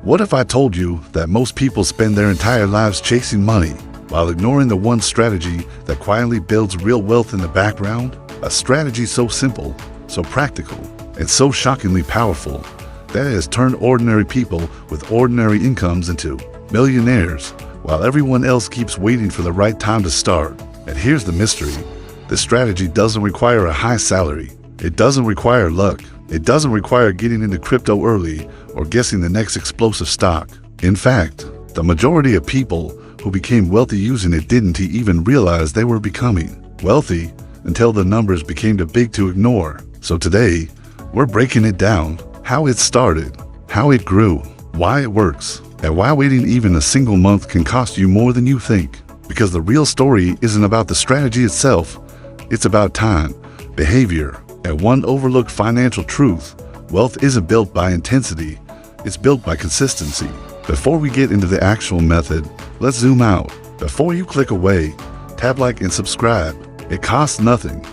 What if I told you that most people spend their entire lives chasing money while ignoring the one strategy that quietly builds real wealth in the background? A strategy so simple, so practical, and so shockingly powerful that it has turned ordinary people with ordinary incomes into millionaires, while everyone else keeps waiting for the right time to start. And here's the mystery. This strategy doesn't require a high salary. It doesn't require luck. It doesn't require getting into crypto early or guessing the next explosive stock. In fact, the majority of people who became wealthy using it didn't even realize they were becoming wealthy until the numbers became too big to ignore. So today, we're breaking it down, how it started, how it grew, why it works, and why waiting even a single month can cost you more than you think. Because the real story isn't about the strategy itself, it's about time, behavior, and one overlooked financial truth. Wealth isn't built by intensity, it's built by consistency. Before we get into the actual method, let's zoom out. Before you click away, tap like and subscribe. It costs nothing,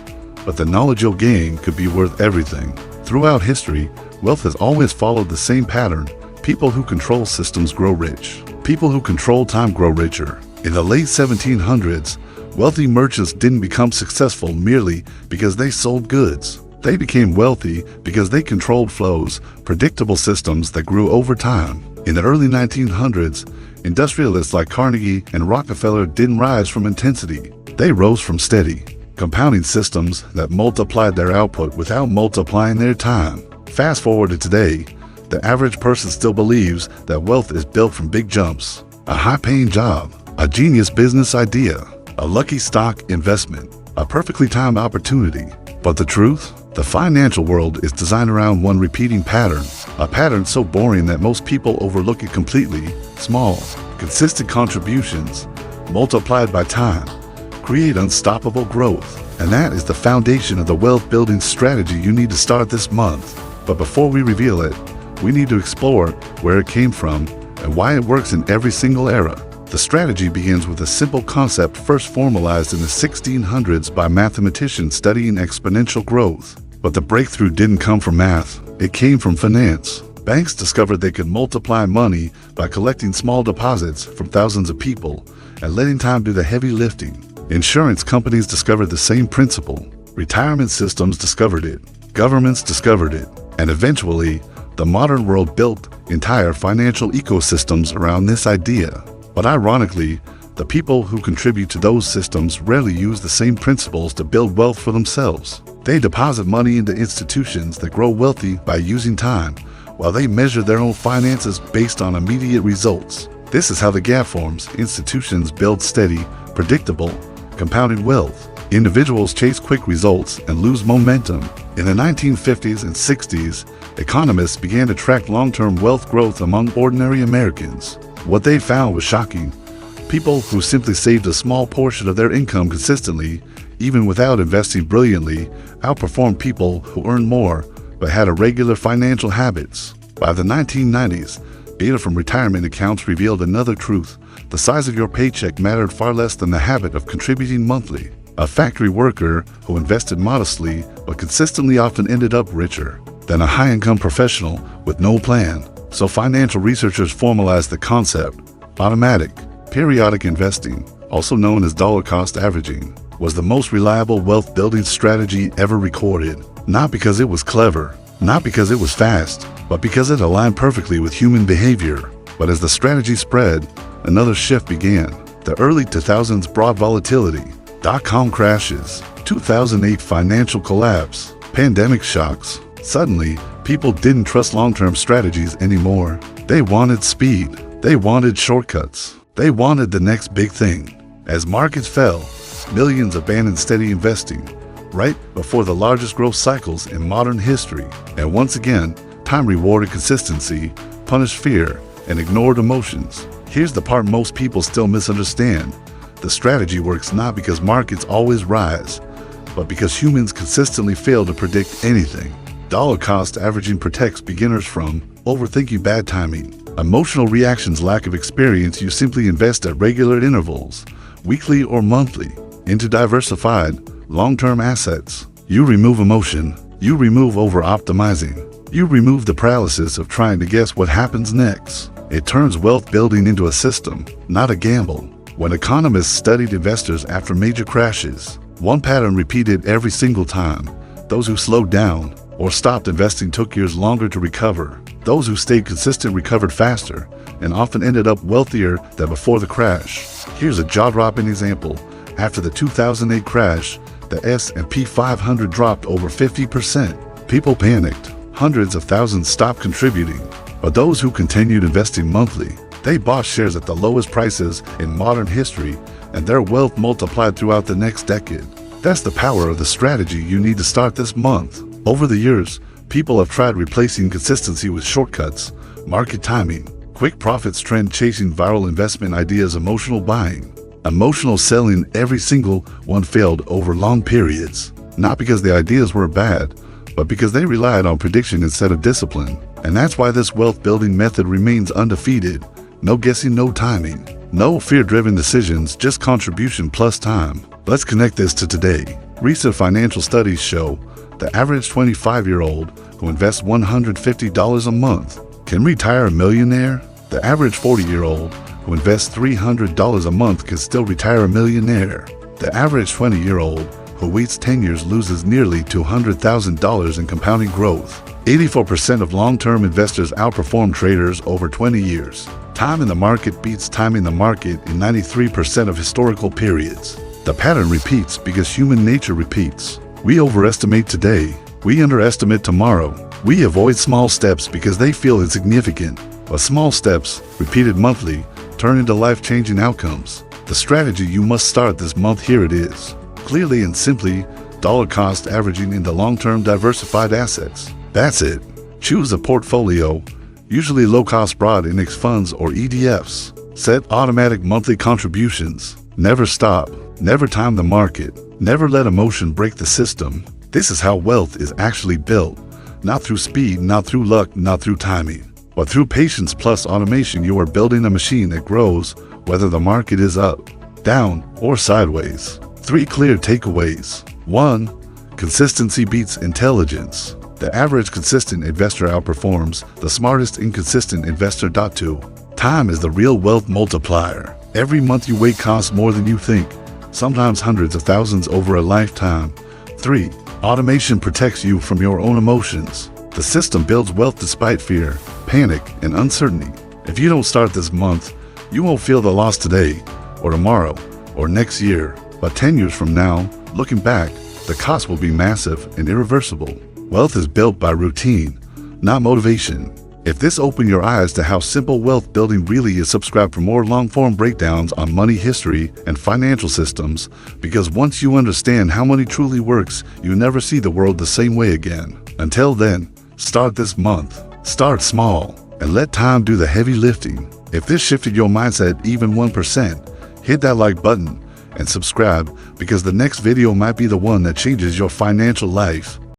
but the knowledge you'll gain could be worth everything. Throughout history, wealth has always followed the same pattern. People who control systems grow rich. People who control time grow richer. In the late 1700s, wealthy merchants didn't become successful merely because they sold goods. They became wealthy because they controlled flows, predictable systems that grew over time. In the early 1900s, industrialists like Carnegie and Rockefeller didn't rise from intensity. They rose from steady, compounding systems that multiplied their output without multiplying their time. Fast forward to today, the average person still believes that wealth is built from big jumps, a high-paying job, a genius business idea, a lucky stock investment, a perfectly timed opportunity. But the truth? The financial world is designed around one repeating pattern, a pattern so boring that most people overlook it completely. Small, consistent contributions, multiplied by time, create unstoppable growth. And that is the foundation of the wealth-building strategy you need to start this month. But before we reveal it, we need to explore where it came from and why it works in every single era. The strategy begins with a simple concept first formalized in the 1600s by mathematicians studying exponential growth. But the breakthrough didn't come from math, it came from finance. Banks discovered they could multiply money by collecting small deposits from thousands of people and letting time do the heavy lifting. Insurance companies discovered the same principle. Retirement systems discovered it. Governments discovered it. And eventually, the modern world built entire financial ecosystems around this idea. But ironically, the people who contribute to those systems rarely use the same principles to build wealth for themselves. They deposit money into institutions that grow wealthy by using time, while they measure their own finances based on immediate results. This is how the gap forms. Institutions build steady, predictable, compounded wealth. Individuals chase quick results and lose momentum. In the 1950s and 60s, economists began to track long-term wealth growth among ordinary Americans. What they found was shocking. People who simply saved a small portion of their income consistently, even without investing brilliantly, outperformed people who earned more but had irregular financial habits. By the 1990s, data from retirement accounts revealed another truth. The size of your paycheck mattered far less than the habit of contributing monthly. A factory worker who invested modestly but consistently often ended up richer than a high-income professional with no plan. So financial researchers formalized the concept. Automatic, periodic investing, also known as dollar cost averaging, was the most reliable wealth-building strategy ever recorded. Not because it was clever, not because it was fast, but because it aligned perfectly with human behavior. But as the strategy spread, another shift began. The early 2000s brought volatility, dot-com crashes, 2008 financial collapse, pandemic shocks. Suddenly, people didn't trust long-term strategies anymore. They wanted speed. They wanted shortcuts. They wanted the next big thing. As markets fell, millions abandoned steady investing, right before the largest growth cycles in modern history. And once again, time rewarded consistency, punished fear, and ignored emotions. Here's the part most people still misunderstand. The strategy works not because markets always rise, but because humans consistently fail to predict anything. Dollar cost averaging protects beginners from overthinking bad timing, emotional reactions, lack of experience. You simply invest at regular intervals, weekly or monthly, into diversified, long-term assets. You remove emotion. You remove over-optimizing. You remove the paralysis of trying to guess what happens next. It turns wealth building into a system, not a gamble. When economists studied investors after major crashes, one pattern repeated every single time. Those who slowed down or stopped investing took years longer to recover. Those who stayed consistent recovered faster and often ended up wealthier than before the crash. Here's a jaw-dropping example. After the 2008 crash, the S&P 500 dropped over 50%. People panicked. Hundreds of thousands stopped contributing. But those who continued investing monthly, they bought shares at the lowest prices in modern history, and their wealth multiplied throughout the next decade. That's the power of the strategy you need to start this month. Over the years, people have tried replacing consistency with shortcuts, market timing, quick profits, trend chasing, viral investment ideas, emotional buying, emotional selling. Every single one failed over long periods, not because the ideas were bad, but because they relied on prediction instead of discipline. And that's why this wealth building method remains undefeated. No guessing, no timing, no fear-driven decisions, just contribution plus time. Let's connect this to today. Recent financial studies show the average 25-year-old who invests $150 a month can retire a millionaire. The average 40-year-old who invests $300 a month can still retire a millionaire. The average 20-year-old who waits 10 years loses nearly $200,000 in compounding growth. 84% of long-term investors outperform traders over 20 years. Time in the market beats time in the market in 93% of historical periods. The pattern repeats because human nature repeats. We overestimate today. We underestimate tomorrow. We avoid small steps because they feel insignificant. But small steps, repeated monthly, turn into life-changing outcomes. The strategy you must start this month, here it is. Clearly and simply, dollar cost averaging into long-term diversified assets. That's it. Choose a portfolio, usually low-cost broad index funds or ETFs. Set automatic monthly contributions. Never stop. Never time the market. Never let emotion break the system. This is how wealth is actually built. Not through speed, not through luck, not through timing, but through patience plus automation. You are building a machine that grows whether the market is up, down, or sideways. 3 clear takeaways. 1. Consistency beats intelligence. The average consistent investor outperforms the smartest inconsistent investor. 2. Time is the real wealth multiplier. Every month you wait costs more than you think, sometimes hundreds of thousands over a lifetime. 3. Automation protects you from your own emotions. The system builds wealth despite fear, panic, and uncertainty. If you don't start this month, you won't feel the loss today, or tomorrow, or next year. But 10 years from now, looking back, the cost will be massive and irreversible. Wealth is built by routine, not motivation. If this opened your eyes to how simple wealth building really is, subscribe for more long-form breakdowns on money history and financial systems, because once you understand how money truly works, you never see the world the same way again. Until then, start this month. Start small and let time do the heavy lifting. If this shifted your mindset even 1%, hit that like button and subscribe, because the next video might be the one that changes your financial life.